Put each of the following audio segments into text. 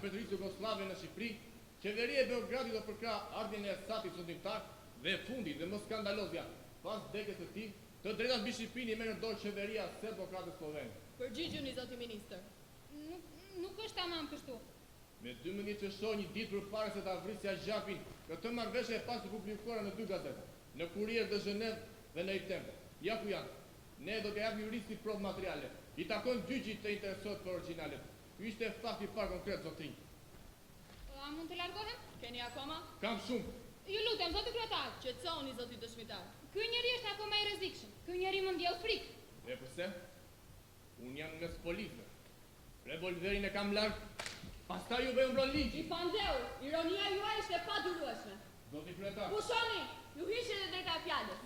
Mbretërisë Jugoslave në Shqipëri, qeveria e Beogradit do përkrah ardhmjen e Ersatit sundimtar dhe fundi dhe më skandalozja, pas vdekjes së tij, të drejtat mbi Shqipërinë i merr në dorë qeveria serbo-kroate slovene. Përgjigjuni, zoti ministër. Nuk është tamam kështu. Me 12 qershor, një ditë përpara se ta vrisja Gjapin, këtë marrëveshje e pas të publikuara në 2 gazeta, në Kurier de Genève dhe në El Tempo. Ja ku janë. Ne do të japim juristit provë materiale. I takon gjyqit të interesohet për originalet. Ky ishte fakti i parë konkret, zotrinj. A mund të largohem? Keni akoma? Kam shumë. Ju lutem, zoti kryetar. Qetësoni, zoti dëshmitar. Ky njeri është akoma i rrezikshëm. Ky njeri më ndjell frikë. Dhe përse? Unë jam mes policëve. Revolverin e kam larg. Pastaj juve u mbron ligji. I pandeur, ironia juaj ishte pa durueshme. Zoti kryetar. Pushoni, ju hiqni edhe drejta e fjalës.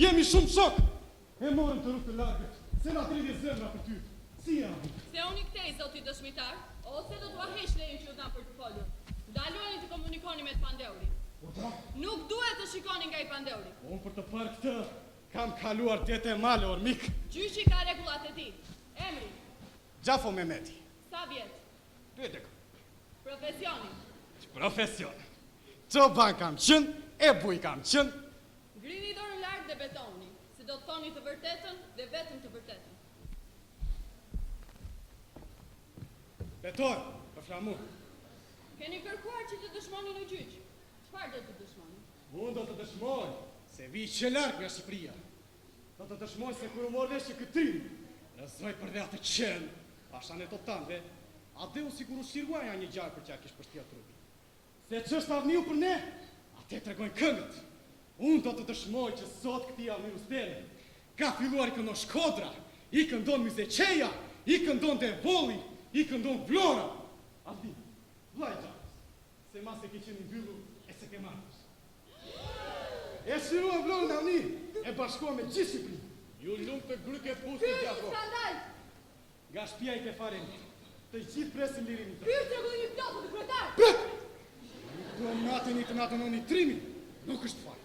Jemi shumë shok. E morëm të rrugë të largët. Se na tridhje zemra për ty. Si jam? Se unë i kthej, zoti dëshmitar, ose do t'ua heq lejen që ju dam për të folur. Ndaloni të komunikoni me të pandeurin. Nuk duhet të shikoni nga i pandeuri. Unë për të parë këtë kam kaluar dete e male, ormik. Gjyqi ka rregullat e tij. Emri? Gjafo Mehmeti. Sa vjet? 2 dekë. Profesioni? Profesion. Çoban kam qenë, e buj kam qenë. Ngrini dorën lart dhe betoni, se do të thoni të vërtetën dhe vetëm të vërtetën. Beton, për flamu. Keni kërkuar që të dëshmoni në gjyq. Çfarë do të dëshmoni? Unë do të dëshmoj se vi që larg nga Shqipëria. Do të dëshmoj se kur u mor vesh që këtyn, rëzoj për dhe atë qenë, asha në të tande, atë u sigur u shirguaja një gjarë për që a kish përshtia trupi. Se që është avniu për ne, atë të regojnë këngët. Unë do të dëshmoj që sot këti Almirusteri ka filluar i këndon Shkodra, i këndon Mizeqeja, i këndon Devoli, i këndon Vlora. Albi, vlaj gjarës, se mas e ke qenë i mbyllu e se ke marrësh. E shiruan Vlorën Avni, e bashkua me gjithë Shqipëri. Ju lumë të gryke pushtë të gjafo. Skandal! Nga shtëpia i ke fare një, të gjithë presin lirin të. Pyrë të gëllimi plotë të kryetar! Pret! Nuk natën i të natën o një trimin, nuk është fare.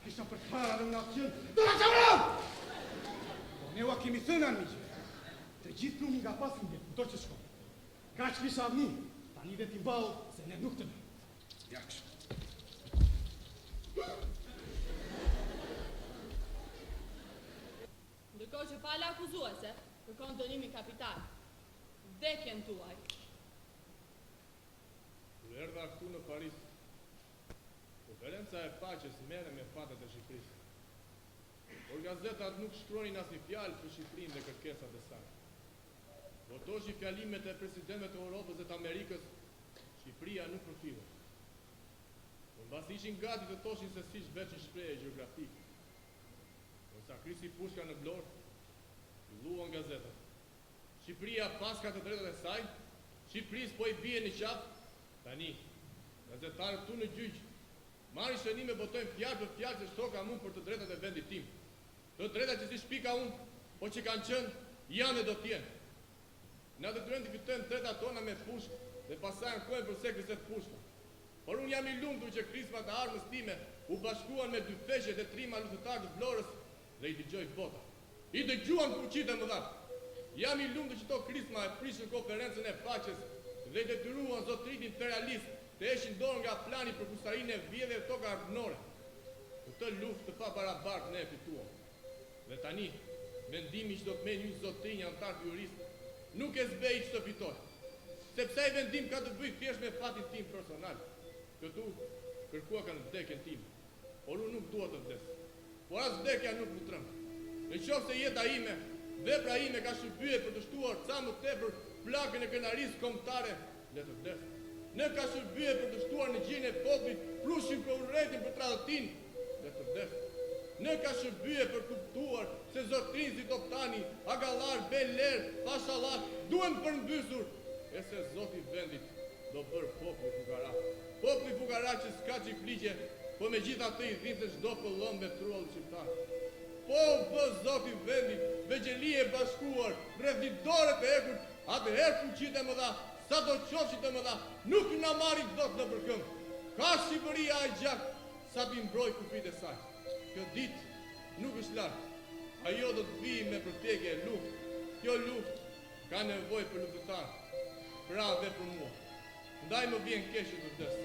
Kisha për para dhe unë atë qënë, do në qëmëram! Po ne ua kemi thënë anë miqë, të gjithë plumin nga pasin dhe, do që shko. Ka që kisha avni, ta një dhe t'i balë, se ne nuk të në. Ja kështë. Ndërkohë që pala akuzuese, kërkon dënimin kapital. Vdekjen tuaj. Kur erdha këtu në Paris, konferenca e paqes merre me fatet e Shqipërisë. Por gazetat nuk shkruanin asnjë fjalë për Shqipërinë dhe kërkesat e saj. Votoshi fjalimet e presidentëve të Europës dhe të Amerikës, Shqipëria nuk përfilloi. Por mbas ishin gati të thoshin se si zhveçin shprehje gjeografike. Sa krisi pushka në Vlorë, filluan gazetat. Shqipëria pas ka të drejtat e saj, Shqipërisë po i bie në qafë. Tani, gazetarët tu në gjyq marrin shënime, votojnë fjalë për fjalë se shtoka mund për të drejtat e vendit tim. Të drejtat që si shpika unë, po që kanë qenë, janë dhe do t'jenë. Na detyrojnë të fitojmë drejtat tona me pushkë dhe pastaj ankojmë për sekretet pushka. Por unë jam i lumtur që krismat e armës time u bashkuan me dy feshjet e trima luftëtarë të Vlorës dhe i dëgjoj bota. I dëgjuan fuqitë më dha. Jam i lumtur që to krisma e prishën konferencën e paqes dhe i detyruan zotërinë imperialist të heqin dorë nga plani për kushtarinë e vjedhje të toka ardhnore. Këtë luftë të pabarabartë ne e fituam. Dhe tani, vendimi që do të merr një zotërinj antar jurist nuk e zbej që të fitoj. Sepse ai vendim ka të bëjë thjesht me fatin tim personal. Këtu kërkua kanë vdekjen time, por unë nuk dua të vdes. Por as vdekja nuk më tremb. Në qoftë se jeta ime, vepra ime ka shërbyer për të shtuar ca më tepër plakën e krenarisë kombëtare, le të vdes. Në ka shërbyer për të shtuar në gjin e popullit prushin për urrëtin për tradhtin, le të vdes. Në ka shërbyer për kuptuar se zotrinzi Toptani, Agallar, Beler, Pashallar duhen përmbysur, e se Zoti i vendit do bërë populli fukara. Populli fukara që s'ka çifligje, po me gjitha të i dhitë çdo pëllon me truall shqiptar. Po bë Zoti i vendit, vegjeli e bashkuar, rrethidore të ekur, atëherë fuqitë e mëdha, sa do qofshit e mëdha, nuk na marri dot në përkëmbë. Ka Shqipëria e gjatë, sa t'i mbroj kufit e saj. Kjo ditë nuk është lartë, ajo do të vijë me përpjekje e luftë. Kjo luftë ka nevojë për luftëtar, pra dhe për mua. Ndaj më vjen keq të vdes.